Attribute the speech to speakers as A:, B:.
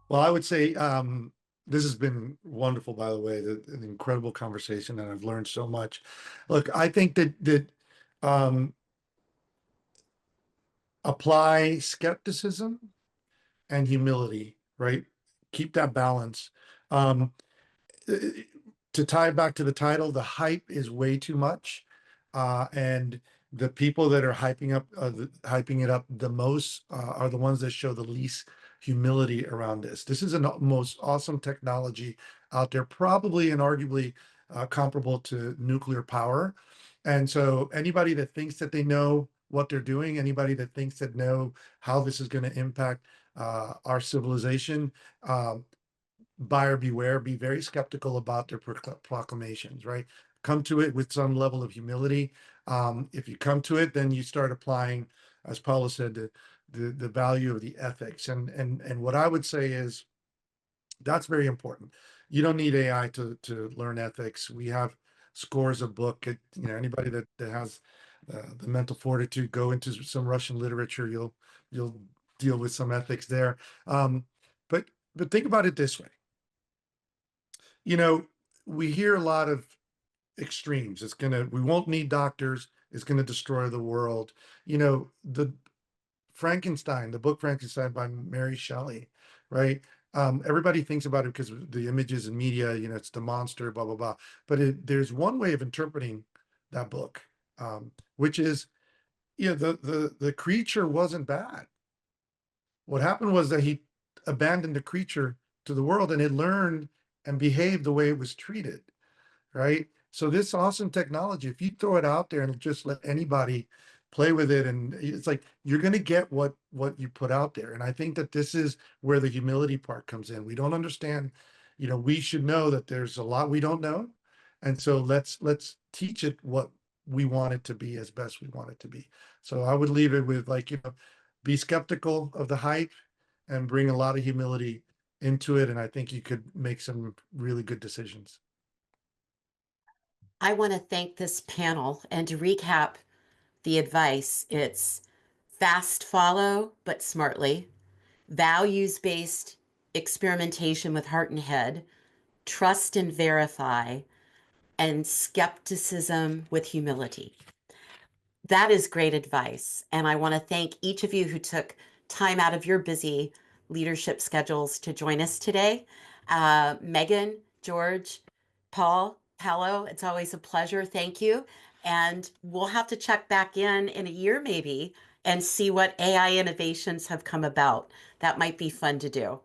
A: Well, I would say this has been wonderful, by the way, an incredible conversation, and I've learned so much. Look, I think that um, apply skepticism and humility, right? Keep that balance. Um, uh, to tie it back to the title, the hype is way too much, and the people that are hyping it up the most are the ones that show the least humility around this. This is the most awesome technology out there, probably and arguably comparable to nuclear power. And so, anybody that thinks that they know what they're doing, anybody that thinks that know how this is going to impact our civilization, um, buyer beware, be very skeptical about their proclamations, right? Come to it with some level of humility. If you come to it, then you start applying, as Paula said, the value of the ethics. And what I would say is that's very important. You don't need AI to learn ethics. We have scores of book. Anybody that has the mental fortitude, go into some Russian literature. You'll deal with some ethics there. Um, but but think about it this way. you know, we hear a lot of extremes. We won't need doctors. It's gonna destroy the world. The Frankenstein, the book Frankenstein by Mary Shelley, right? Everybody thinks about it because of the images and media, it's the monster, blah, blah, blah. But there's one way of interpreting that book, which is, the creature wasn't bad. What happened was that he abandoned the creature to the world and it learned and behaved the way it was treated, right? So this awesome technology, if you throw it out there and just let anybody play with it, and it's like you're going to get what you put out there. And I think that this is where the humility part comes in. We don't understand, we should know that there's a lot we don't know, and so let's teach it what we want it to be as best we want it to be. So I would leave it with, like, be skeptical of the hype and bring a lot of humility into it, and I think you could make some really good decisions.
B: I want to thank this panel and to recap the advice. It's fast follow, but smartly, values based experimentation with heart and head, trust and verify, and skepticism with humility. That is great advice. And I want to thank each of you who took time out of your busy leadership schedules to join us today. Megan, George, Paul, Paolo, it's always a pleasure. Thank you. And we'll have to check back in a year maybe and see what AI innovations have come about. That might be fun to do.